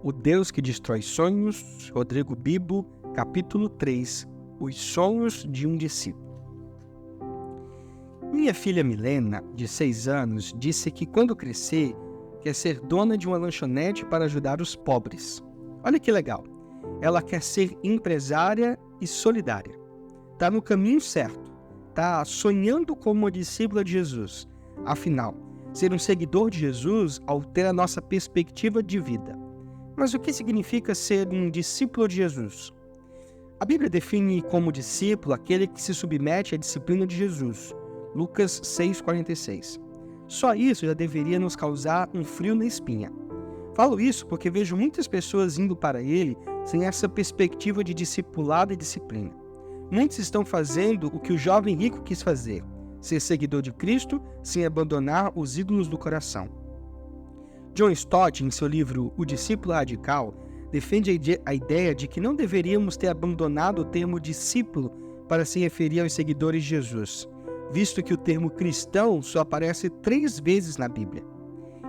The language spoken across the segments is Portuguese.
O Deus que destrói sonhos, Rodrigo Bibo, capítulo 3, Os sonhos de um discípulo. Minha filha Milena, de 6 anos, disse que quando crescer, quer ser dona de uma lanchonete para ajudar os pobres. Olha que legal! Ela quer ser empresária e solidária. Está no caminho certo. Está sonhando como uma discípula de Jesus. Afinal, ser um seguidor de Jesus altera a nossa perspectiva de vida. Mas o que significa ser um discípulo de Jesus? A Bíblia define como discípulo aquele que se submete à disciplina de Jesus. Lucas 6,46. Só isso já deveria nos causar um frio na espinha. Falo isso porque vejo muitas pessoas indo para ele sem essa perspectiva de discipulado e disciplina. Muitos estão fazendo o que o jovem rico quis fazer, ser seguidor de Cristo sem abandonar os ídolos do coração. John Stott, em seu livro O Discípulo Radical, defende a ideia de que não deveríamos ter abandonado o termo discípulo para se referir aos seguidores de Jesus, visto que o termo cristão só aparece 3 vezes na Bíblia.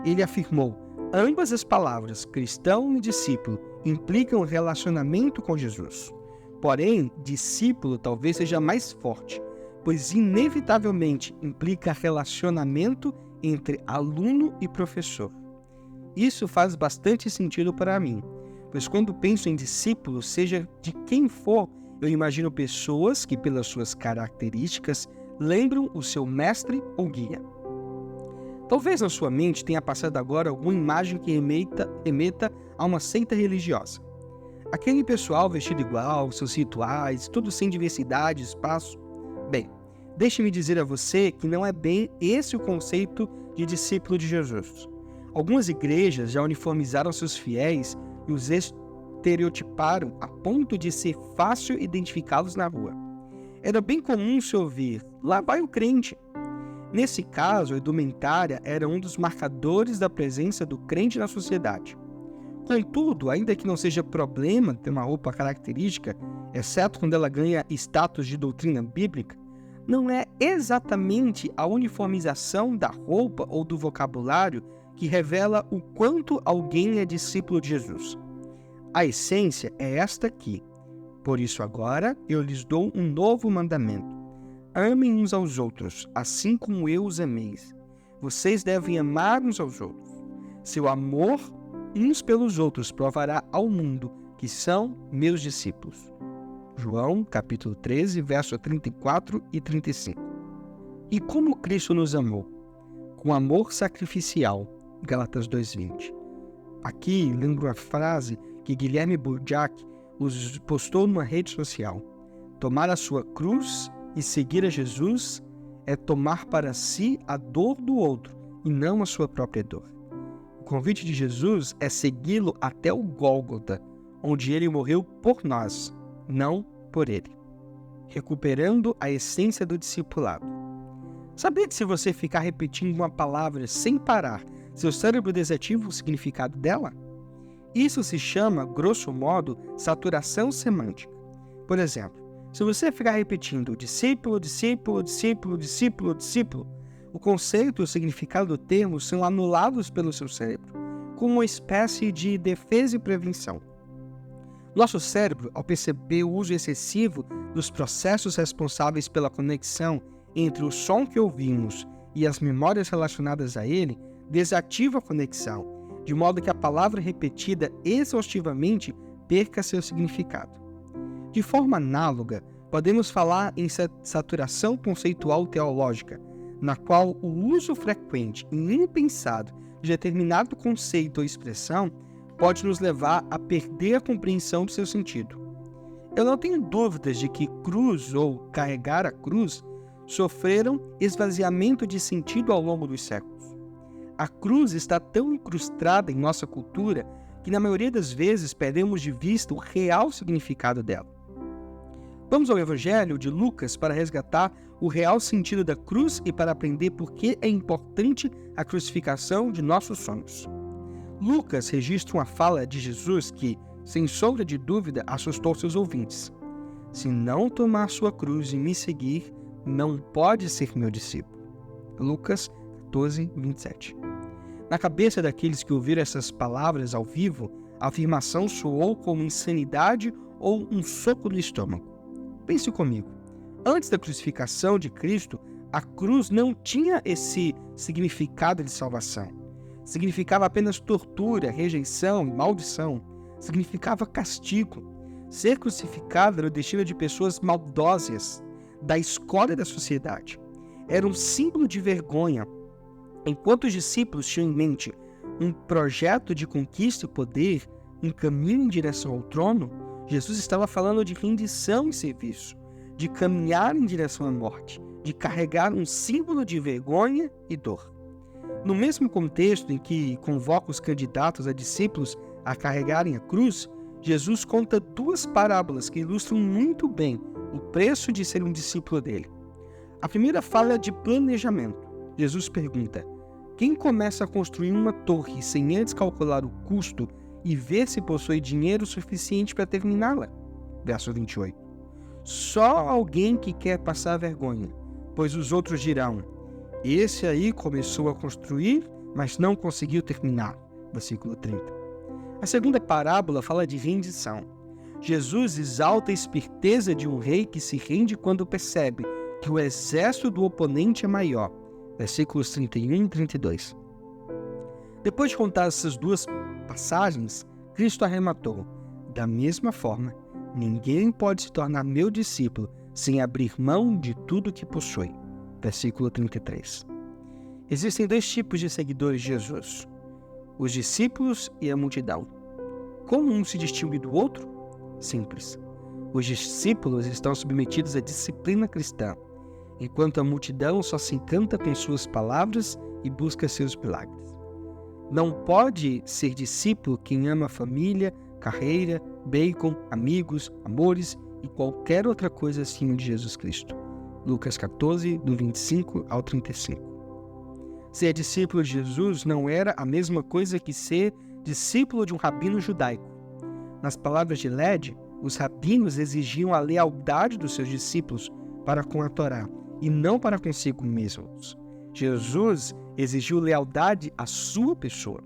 Ele afirmou: ambas as palavras, cristão e discípulo, implicam relacionamento com Jesus. Porém, discípulo talvez seja mais forte, pois inevitavelmente implica relacionamento entre aluno e professor. Isso faz bastante sentido para mim, pois quando penso em discípulo, seja de quem for, eu imagino pessoas que, pelas suas características, lembram o seu mestre ou guia. Talvez na sua mente tenha passado agora alguma imagem que remeta a uma seita religiosa. Aquele pessoal vestido igual, seus rituais, tudo sem diversidade, espaço. Bem, deixe-me dizer a você que não é bem esse o conceito de discípulo de Jesus. Algumas igrejas já uniformizaram seus fiéis e os estereotiparam a ponto de ser fácil identificá-los na rua. Era bem comum se ouvir: lá vai o crente. Nesse caso, a indumentária era um dos marcadores da presença do crente na sociedade. Contudo, ainda que não seja problema ter uma roupa característica, exceto quando ela ganha status de doutrina bíblica, não é exatamente a uniformização da roupa ou do vocabulário que revela o quanto alguém é discípulo de Jesus. A essência é esta aqui. Por isso agora eu lhes dou um novo mandamento. Amem uns aos outros, assim como eu os amei. Vocês devem amar uns aos outros. Seu amor uns pelos outros provará ao mundo que são meus discípulos. João, capítulo 13, verso 34 e 35. E como Cristo nos amou? Com amor sacrificial. Gálatas 2,20. Aqui lembro a frase que Guilherme Burjac postou numa rede social. Tomar a sua cruz e seguir a Jesus é tomar para si a dor do outro e não a sua própria dor. O convite de Jesus é segui-lo até o Gólgota, onde ele morreu por nós, não por ele. Recuperando a essência do discipulado. Sabia que se você ficar repetindo uma palavra sem parar, seu cérebro desativa o significado dela? Isso se chama, grosso modo, saturação semântica. Por exemplo, se você ficar repetindo discípulo, discípulo, discípulo, discípulo, discípulo, o conceito e o significado do termo são anulados pelo seu cérebro, como uma espécie de defesa e prevenção. Nosso cérebro, ao perceber o uso excessivo dos processos responsáveis pela conexão entre o som que ouvimos e as memórias relacionadas a ele, desativa a conexão, de modo que a palavra repetida exaustivamente perca seu significado. De forma análoga, podemos falar em saturação conceitual teológica, na qual o uso frequente e impensado de determinado conceito ou expressão pode nos levar a perder a compreensão do seu sentido. Eu não tenho dúvidas de que cruz ou carregar a cruz sofreram esvaziamento de sentido ao longo dos séculos. A cruz está tão incrustada em nossa cultura que, na maioria das vezes, perdemos de vista o real significado dela. Vamos ao Evangelho de Lucas para resgatar o real sentido da cruz e para aprender por que é importante a crucificação de nossos sonhos. Lucas registra uma fala de Jesus que, sem sombra de dúvida, assustou seus ouvintes. Se não tomar sua cruz e me seguir, não pode ser meu discípulo. Lucas 14, 27. Na cabeça daqueles que ouviram essas palavras ao vivo, A afirmação soou como insanidade ou um soco no estômago. Pense comigo. Antes da crucificação de Cristo, a cruz não tinha esse significado de salvação. Significava apenas tortura, rejeição e maldição. Significava castigo. Ser crucificado era o destino de pessoas maldosas, da escória da sociedade. Era um símbolo de vergonha. Enquanto os discípulos tinham em mente um projeto de conquista e poder, um caminho em direção ao trono, Jesus estava falando de rendição e serviço, de caminhar em direção à morte, de carregar um símbolo de vergonha e dor. No mesmo contexto em que convoca os candidatos a discípulos a carregarem a cruz, Jesus conta duas parábolas que ilustram muito bem o preço de ser um discípulo dele. A primeira fala de planejamento. Jesus pergunta: quem começa a construir uma torre sem antes calcular o custo e ver se possui dinheiro suficiente para terminá-la? Verso 28. Só alguém que quer passar vergonha, pois os outros dirão: esse aí começou a construir, mas não conseguiu terminar. Versículo 30. A segunda parábola fala de rendição. Jesus exalta a esperteza de um rei que se rende quando percebe que o exército do oponente é maior. Versículos 31 e 32. Depois de contar essas duas passagens, Cristo arrematou: da mesma forma, ninguém pode se tornar meu discípulo sem abrir mão de tudo que possui. Versículo 33. Existem dois tipos de seguidores de Jesus: os discípulos e a multidão. Como um se distingue do outro? Simples. Os discípulos estão submetidos à disciplina cristã, enquanto a multidão só se encanta com suas palavras e busca seus milagres. Não pode ser discípulo quem ama a família, carreira, bacon, amigos, amores e qualquer outra coisa acima de Jesus Cristo. Lucas 14, do 25 ao 35. Ser discípulo de Jesus não era a mesma coisa que ser discípulo de um rabino judaico. Nas palavras de Led, os rabinos exigiam a lealdade dos seus discípulos para com a Torá e não para consigo mesmos. Jesus exigiu lealdade à sua pessoa.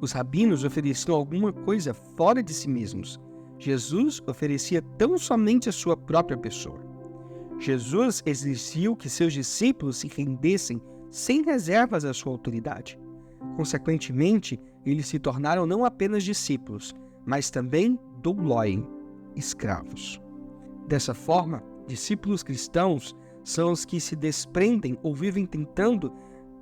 Os rabinos ofereciam alguma coisa fora de si mesmos. Jesus oferecia tão somente a sua própria pessoa. Jesus exigiu que seus discípulos se rendessem sem reservas à sua autoridade. Consequentemente, eles se tornaram não apenas discípulos, mas também douloim, escravos. Dessa forma, discípulos cristãos são os que se desprendem ou vivem tentando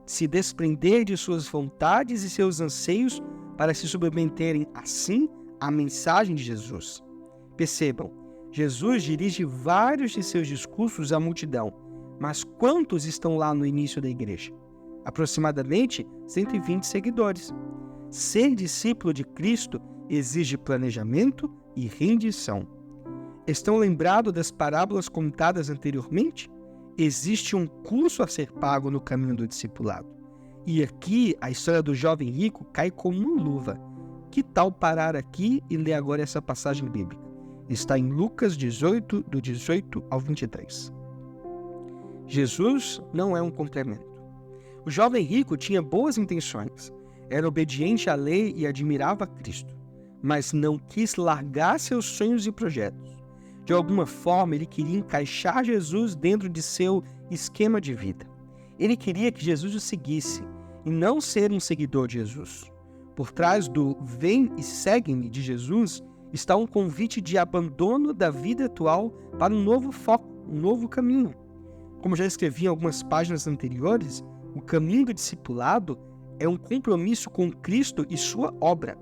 se desprender de suas vontades e seus anseios para se submeterem, assim, à mensagem de Jesus. Percebam, Jesus dirige vários de seus discursos à multidão, mas quantos estão lá no início da igreja? Aproximadamente 120 seguidores. Ser discípulo de Cristo exige planejamento e rendição. Estão lembrados das parábolas contadas anteriormente? Existe um curso a ser pago no caminho do discipulado. E aqui a história do jovem rico cai como uma luva. Que tal parar aqui e ler agora essa passagem bíblica? Está em Lucas 18, do 18 ao 23. Jesus não é um complemento. O jovem rico tinha boas intenções, era obediente à lei e admirava Cristo, mas não quis largar seus sonhos e projetos. De alguma forma, ele queria encaixar Jesus dentro de seu esquema de vida. Ele queria que Jesus o seguisse e não ser um seguidor de Jesus. Por trás do "vem e segue-me" de Jesus está um convite de abandono da vida atual para um novo foco, um novo caminho. Como já escrevi em algumas páginas anteriores, o caminho do discipulado é um compromisso com Cristo e sua obra.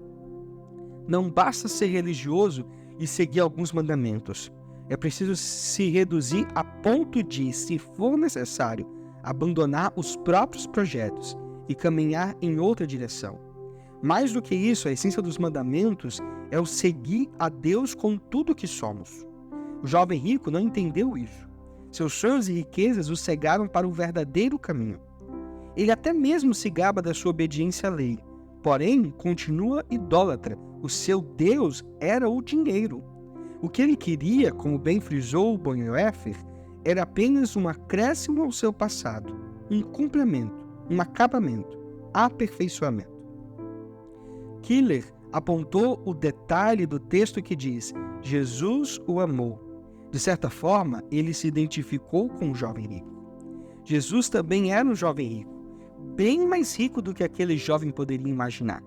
Não basta ser religioso e seguir alguns mandamentos. É preciso se reduzir a ponto de, se for necessário, abandonar os próprios projetos e caminhar em outra direção. Mais do que isso, a essência dos mandamentos é o seguir a Deus com tudo o que somos. O jovem rico não entendeu isso. Seus sonhos e riquezas o cegaram para o verdadeiro caminho. Ele até mesmo se gaba da sua obediência à lei, porém continua idólatra. O seu Deus era o dinheiro. O que ele queria, como bem frisou Bonhoeffer, era apenas um acréscimo ao seu passado, um complemento, um acabamento, aperfeiçoamento. Keller apontou o detalhe do texto que diz: Jesus o amou. De certa forma, ele se identificou com o jovem rico. Jesus também era um jovem rico, bem mais rico do que aquele jovem poderia imaginar.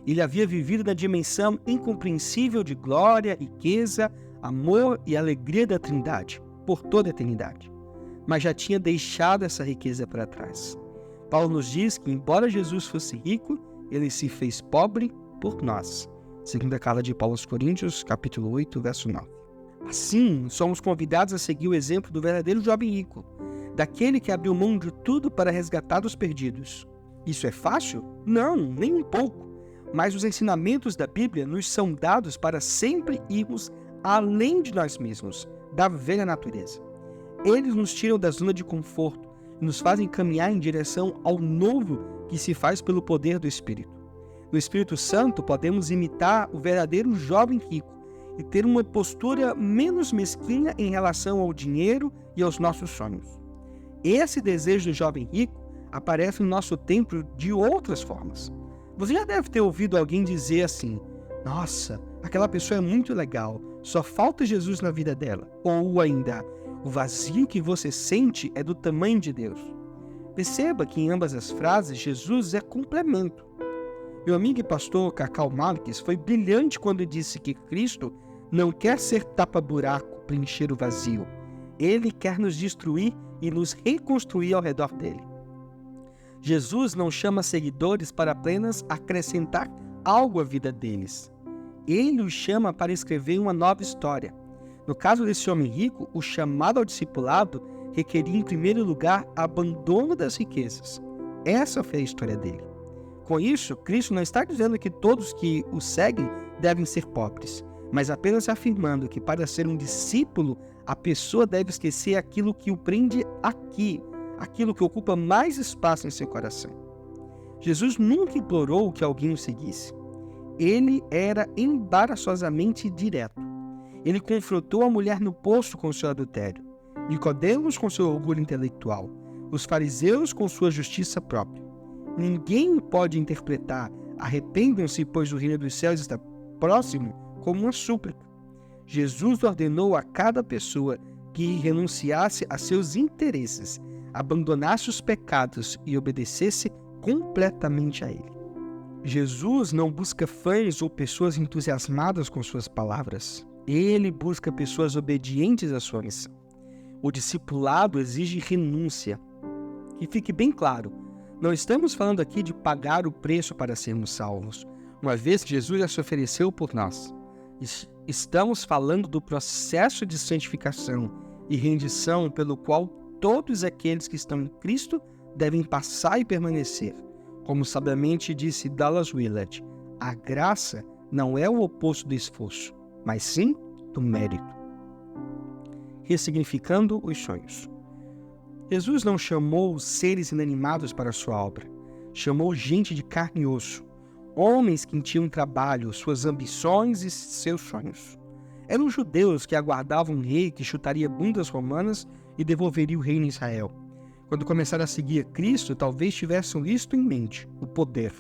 Ele havia vivido na dimensão incompreensível de glória, riqueza, amor e alegria da Trindade, por toda a eternidade. Mas já tinha deixado essa riqueza para trás. Paulo nos diz que, embora Jesus fosse rico, ele se fez pobre por nós. Segunda carta de Paulo aos Coríntios, capítulo 8, verso 9. Assim, somos convidados a seguir o exemplo do verdadeiro jovem rico, daquele que abriu mão de tudo para resgatar os perdidos. Isso é fácil? Não, nem um pouco. Mas os ensinamentos da Bíblia nos são dados para sempre irmos além de nós mesmos, da velha natureza. Eles nos tiram da zona de conforto e nos fazem caminhar em direção ao novo que se faz pelo poder do Espírito. No Espírito Santo, podemos imitar o verdadeiro jovem rico e ter uma postura menos mesquinha em relação ao dinheiro e aos nossos sonhos. Esse desejo do jovem rico aparece no nosso tempo de outras formas. Você já deve ter ouvido alguém dizer assim: nossa, aquela pessoa é muito legal, só falta Jesus na vida dela. Ou ainda, o vazio que você sente é do tamanho de Deus. Perceba que em ambas as frases, Jesus é complemento. Meu amigo e pastor Cacau Marques foi brilhante quando disse que Cristo não quer ser tapa-buraco para encher o vazio. Ele quer nos destruir e nos reconstruir ao redor dele. Jesus não chama seguidores para apenas acrescentar algo à vida deles. Ele os chama para escrever uma nova história. No caso desse homem rico, o chamado ao discipulado requeria, em primeiro lugar, abandono das riquezas. Essa foi a história dele. Com isso, Cristo não está dizendo que todos que o seguem devem ser pobres, mas apenas afirmando que para ser um discípulo, a pessoa deve esquecer aquilo que o prende aqui, aquilo que ocupa mais espaço em seu coração. Jesus nunca implorou que alguém o seguisse. Ele era embaraçosamente direto. Ele confrontou a mulher no poço com seu adultério, Nicodemos com seu orgulho intelectual, os fariseus com sua justiça própria. Ninguém pode interpretar "arrependam-se, pois o reino dos céus está próximo" como uma súplica. Jesus ordenou a cada pessoa que renunciasse a seus interesses, abandonasse os pecados e obedecesse completamente a Ele. Jesus não busca fãs ou pessoas entusiasmadas com suas palavras. Ele busca pessoas obedientes à sua missão. O discipulado exige renúncia. Que fique bem claro, não estamos falando aqui de pagar o preço para sermos salvos, uma vez que Jesus já se ofereceu por nós. Estamos falando do processo de santificação e rendição pelo qual todos aqueles que estão em Cristo devem passar e permanecer. Como sabiamente disse Dallas Willard, a graça não é o oposto do esforço, mas sim do mérito. Ressignificando os sonhos. Jesus não chamou seres inanimados para a sua obra. Chamou gente de carne e osso, homens que tinham trabalho, suas ambições e seus sonhos. Eram judeus que aguardavam um rei que chutaria bundas romanas e devolveria o reino a Israel. Quando começaram a seguir a Cristo, talvez tivessem isto em mente, o poder.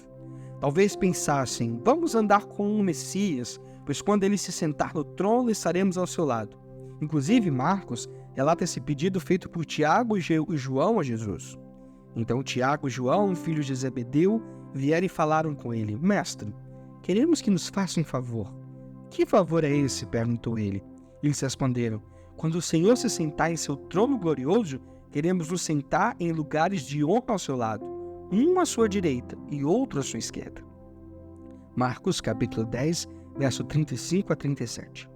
Talvez pensassem: vamos andar com o Messias, pois quando ele se sentar no trono, estaremos ao seu lado. Inclusive, Marcos relata esse pedido feito por Tiago e João a Jesus. Então Tiago e João, filhos de Zebedeu, vieram e falaram com ele: Mestre, queremos que nos faça um favor. Que favor é esse? Perguntou ele. Eles responderam: quando o Senhor se sentar em seu trono glorioso, queremos nos sentar em lugares de honra ao seu lado, um à sua direita e outro à sua esquerda. Marcos capítulo 10, verso 35 a 37.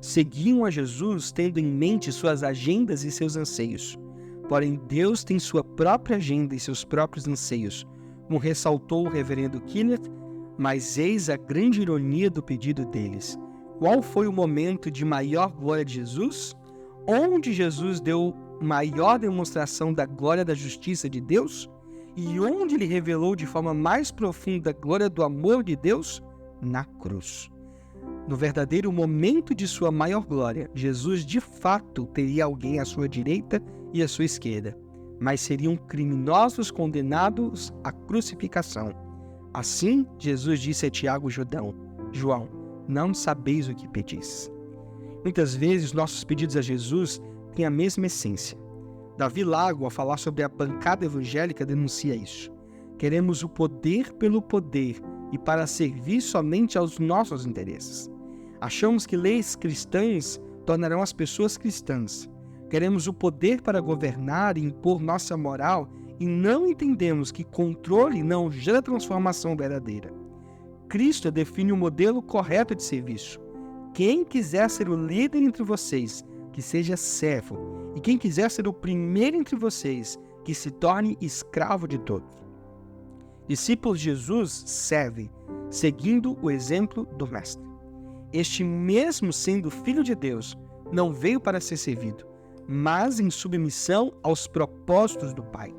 Seguiam a Jesus tendo em mente suas agendas e seus anseios. Porém, Deus tem sua própria agenda e seus próprios anseios, como ressaltou o reverendo Kenneth, mas eis a grande ironia do pedido deles. Qual foi o momento de maior glória de Jesus? Onde Jesus deu maior demonstração da glória da justiça de Deus? E onde ele revelou de forma mais profunda a glória do amor de Deus? Na cruz. No verdadeiro momento de sua maior glória, Jesus de fato teria alguém à sua direita e à sua esquerda, mas seriam criminosos condenados à crucificação. Assim, Jesus disse a Tiago, Judão: João, não sabeis o que pedis. Muitas vezes nossos pedidos a Jesus têm a mesma essência. Davi Lago, ao falar sobre a bancada evangélica, denuncia isso. Queremos o poder pelo poder e para servir somente aos nossos interesses. Achamos que leis cristãs tornarão as pessoas cristãs. Queremos o poder para governar e impor nossa moral e não entendemos que controle não gera transformação verdadeira. Cristo define o modelo correto de serviço. Quem quiser ser o líder entre vocês, que seja servo, e quem quiser ser o primeiro entre vocês, que se torne escravo de todos. Discípulos de Jesus servem, seguindo o exemplo do Mestre. Este, mesmo sendo Filho de Deus, não veio para ser servido, mas em submissão aos propósitos do Pai.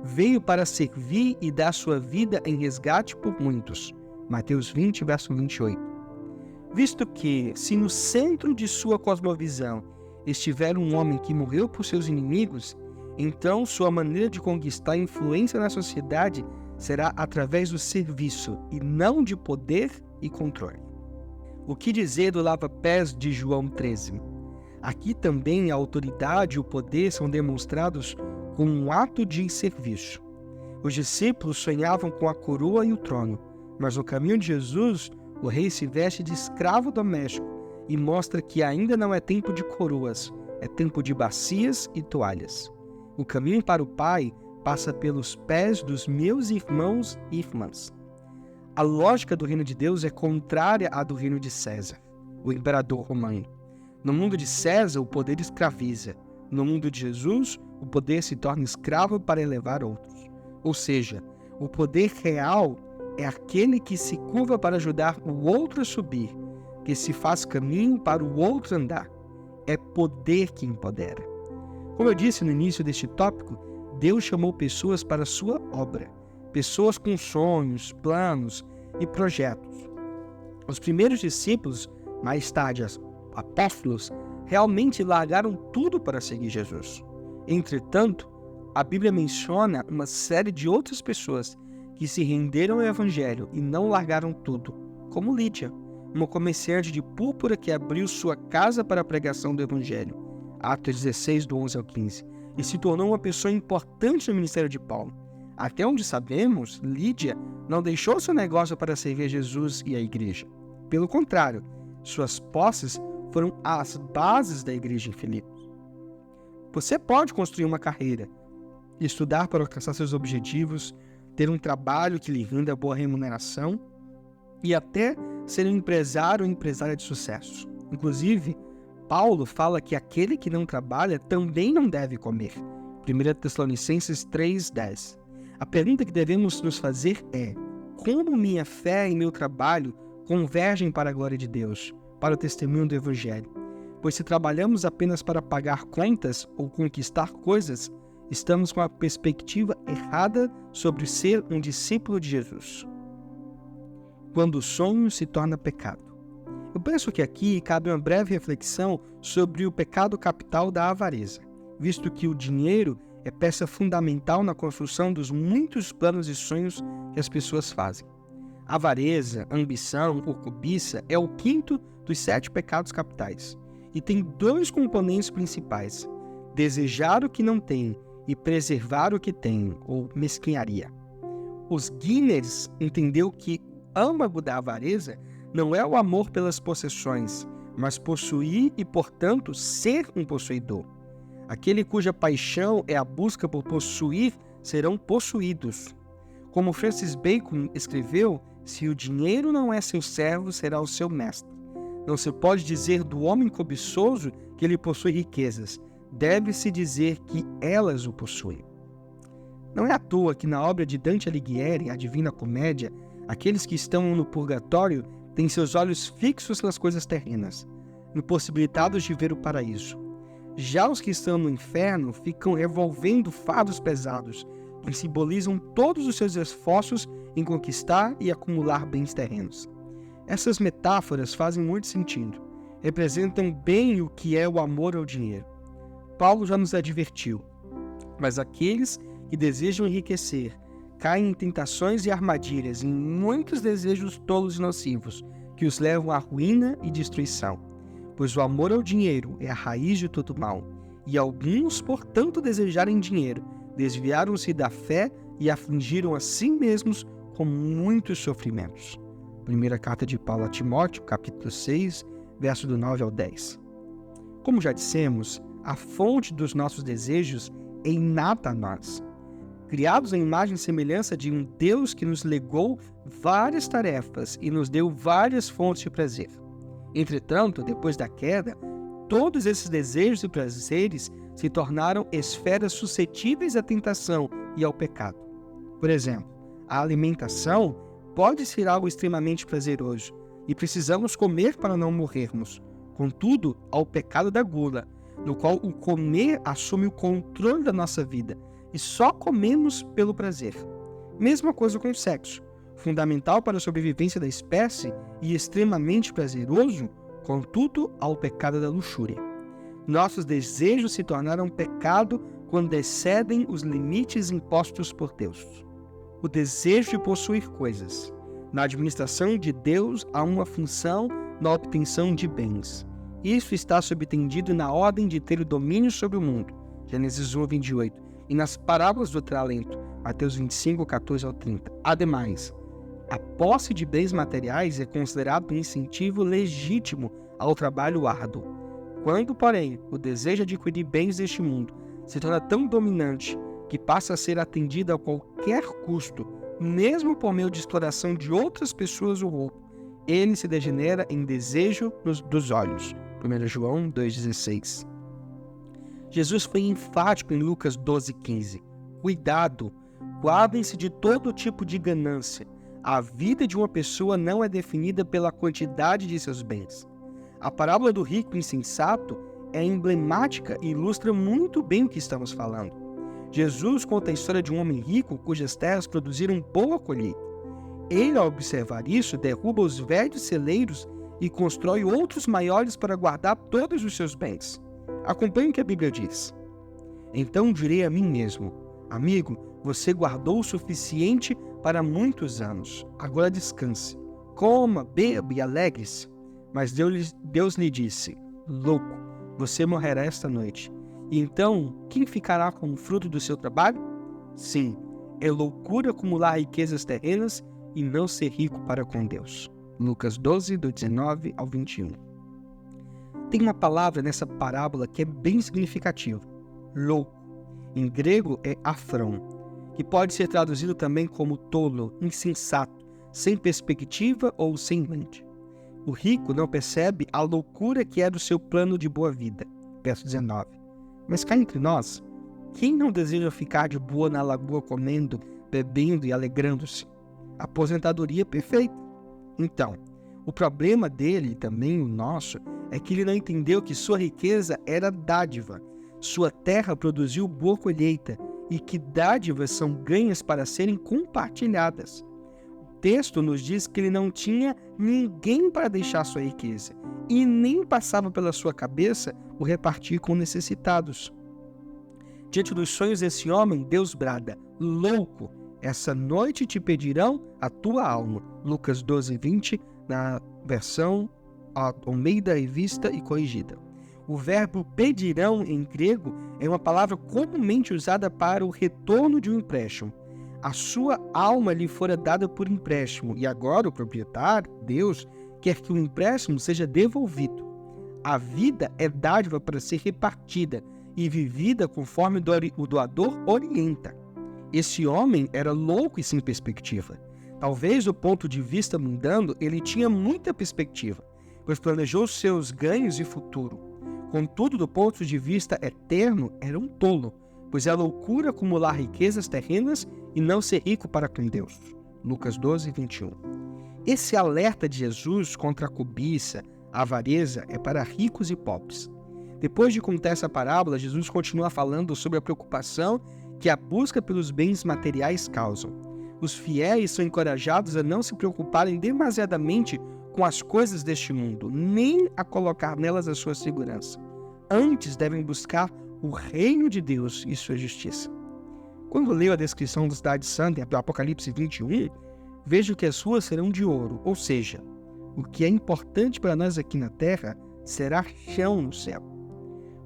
Veio para servir e dar sua vida em resgate por muitos. Mateus 20, verso 28. Visto que, se no centro de sua cosmovisão estiver um homem que morreu por seus inimigos, então sua maneira de conquistar influência na sociedade será através do serviço e não de poder e controle. O que dizer do lava-pés de João 13? Aqui também a autoridade e o poder são demonstrados com um ato de serviço. Os discípulos sonhavam com a coroa e o trono, mas no caminho de Jesus, o rei se veste de escravo doméstico e mostra que ainda não é tempo de coroas, é tempo de bacias e toalhas. O caminho para o Pai passa pelos pés dos meus irmãos e irmãs. A lógica do reino de Deus é contrária à do reino de César, o imperador romano. No mundo de César, o poder escraviza. No mundo de Jesus, o poder se torna escravo para elevar outros. Ou seja, o poder real é aquele que se curva para ajudar o outro a subir, que se faz caminho para o outro andar. É poder que empodera. Como eu disse no início deste tópico, Deus chamou pessoas para a sua obra, pessoas com sonhos, planos e projetos. Os primeiros discípulos, mais tarde apóstolos, realmente largaram tudo para seguir Jesus. Entretanto, a Bíblia menciona uma série de outras pessoas que se renderam ao Evangelho e não largaram tudo, como Lídia, uma comerciante de púrpura que abriu sua casa para a pregação do Evangelho, Atos 16, do 11 ao 15, e se tornou uma pessoa importante no ministério de Paulo. Até onde sabemos, Lídia não deixou seu negócio para servir a Jesus e a igreja. Pelo contrário, suas posses foram as bases da igreja em Filipos. Você pode construir uma carreira, estudar para alcançar seus objetivos, ter um trabalho que lhe renda boa remuneração e até ser um empresário ou empresária de sucesso. Inclusive, Paulo fala que aquele que não trabalha também não deve comer. 1 Tessalonicenses 3:10. A pergunta que devemos nos fazer é: como minha fé e meu trabalho convergem para a glória de Deus, para o testemunho do Evangelho? Pois se trabalhamos apenas para pagar contas ou conquistar coisas, estamos com a perspectiva errada sobre ser um discípulo de Jesus. Quando o sonho se torna pecado. Eu penso que aqui cabe uma breve reflexão sobre o pecado capital da avareza, visto que o dinheiro é peça fundamental na construção dos muitos planos e sonhos que as pessoas fazem. Avareza, ambição ou cobiça é o quinto dos 7 pecados capitais e tem 2 componentes principais: desejar o que não tem e preservar o que tem, ou mesquinharia. Os Guinness entendeu que o âmago da avareza não é o amor pelas possessões, mas possuir e, portanto, ser um possuidor. Aquele cuja paixão é a busca por possuir serão possuídos. Como Francis Bacon escreveu, se o dinheiro não é seu servo, será o seu mestre. Não se pode dizer do homem cobiçoso que ele possui riquezas. Deve-se dizer que elas o possuem. Não é à toa que na obra de Dante Alighieri, A Divina Comédia, aqueles que estão no purgatório têm seus olhos fixos nas coisas terrenas, impossibilitados de ver o paraíso. Já os que estão no inferno ficam revolvendo fardos pesados, que simbolizam todos os seus esforços em conquistar e acumular bens terrenos. Essas metáforas fazem muito sentido, representam bem o que é o amor ao dinheiro. Paulo já nos advertiu, mas aqueles que desejam enriquecer caem em tentações e armadilhas, em muitos desejos tolos e nocivos, que os levam à ruína e destruição. Pois o amor ao dinheiro é a raiz de todo mal, e alguns, por tanto desejarem dinheiro, desviaram-se da fé e afligiram a si mesmos com muitos sofrimentos. Primeira carta de Paulo a Timóteo, capítulo 6, verso do 9 ao 10. Como já dissemos, a fonte dos nossos desejos é inata a nós. Criados à imagem e semelhança de um Deus que nos legou várias tarefas e nos deu várias fontes de prazer. Entretanto, depois da queda, todos esses desejos e prazeres se tornaram esferas suscetíveis à tentação e ao pecado. Por exemplo, a alimentação pode ser algo extremamente prazeroso e precisamos comer para não morrermos. Contudo, há o pecado da gula, no qual o comer assume o controle da nossa vida e só comemos pelo prazer. Mesma coisa com o sexo, fundamental para a sobrevivência da espécie e extremamente prazeroso, contudo, há o pecado da luxúria. Nossos desejos se tornaram pecado quando excedem os limites impostos por Deus. O desejo de possuir coisas. Na administração de Deus há uma função na obtenção de bens. Isso está subentendido na ordem de ter o domínio sobre o mundo, Gênesis 1, 28, e nas parábolas do talento, Mateus 25, 14 ao 30. Ademais, a posse de bens materiais é considerado um incentivo legítimo ao trabalho árduo. Quando, porém, o desejo de adquirir bens deste mundo se torna tão dominante que passa a ser atendido a qualquer custo, mesmo por meio de exploração de outras pessoas ou roubo, ele se degenera em desejo dos olhos. 1 João 2,16. Jesus foi enfático em Lucas 12,15. Cuidado, guardem-se de todo tipo de ganância. A vida de uma pessoa não é definida pela quantidade de seus bens. A parábola do rico insensato é emblemática e ilustra muito bem o que estamos falando. Jesus conta a história de um homem rico cujas terras produziram boa colheita. Ele, ao observar isso, derruba os velhos celeiros e constrói outros maiores para guardar todos os seus bens. Acompanhe o que a Bíblia diz. Então direi a mim mesmo, amigo, você guardou o suficiente para muitos anos. Agora descanse. Coma, beba e alegre-se. Mas Deus lhe disse, louco, você morrerá esta noite. E então, quem ficará com o fruto do seu trabalho? Sim, é loucura acumular riquezas terrenas e não ser rico para com Deus. Lucas 12, do 19 ao 21. Tem uma palavra nessa parábola que é bem significativa. Louco. Em grego é afrão, que pode ser traduzido também como tolo, insensato, sem perspectiva ou sem mente. O rico não percebe a loucura que era o seu plano de boa vida. Verso 19. Mas cá entre nós, quem não deseja ficar de boa na lagoa comendo, bebendo e alegrando-se? Aposentadoria perfeita. Então, o problema dele, e também o nosso, é que ele não entendeu que sua riqueza era dádiva. Sua terra produziu boa colheita e que dádivas são ganhas para serem compartilhadas. O texto nos diz que ele não tinha ninguém para deixar sua riqueza e nem passava pela sua cabeça o repartir com necessitados. Diante dos sonhos desse homem, Deus brada, louco, essa noite te pedirão a tua alma. Lucas 12, 20, na versão Almeida Revista e Corrigida. O verbo pedirão em grego é uma palavra comumente usada para o retorno de um empréstimo. A sua alma lhe fora dada por empréstimo e agora o proprietário, Deus, quer que o empréstimo seja devolvido. A vida é dádiva para ser repartida e vivida conforme o doador orienta. Esse homem era louco e sem perspectiva. Talvez do ponto de vista mundano ele tinha muita perspectiva, pois planejou seus ganhos e futuro. Contudo, do ponto de vista eterno, era um tolo, pois é loucura acumular riquezas terrenas e não ser rico para com Deus. Lucas 12, 21. Esse alerta de Jesus contra a cobiça, a avareza, é para ricos e pobres. Depois de contar essa parábola, Jesus continua falando sobre a preocupação que a busca pelos bens materiais causam. Os fiéis são encorajados a não se preocuparem demasiadamente com as coisas deste mundo, nem a colocar nelas a sua segurança. Antes devem buscar o reino de Deus e sua justiça. Quando leio a descrição da cidade santa do Apocalipse 21, vejo que as ruas serão de ouro, ou seja, o que é importante para nós aqui na terra será chão no céu.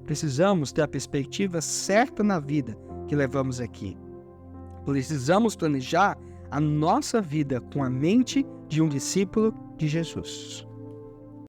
Precisamos ter a perspectiva certa na vida que levamos aqui. Precisamos planejar a nossa vida com a mente de um discípulo de Jesus.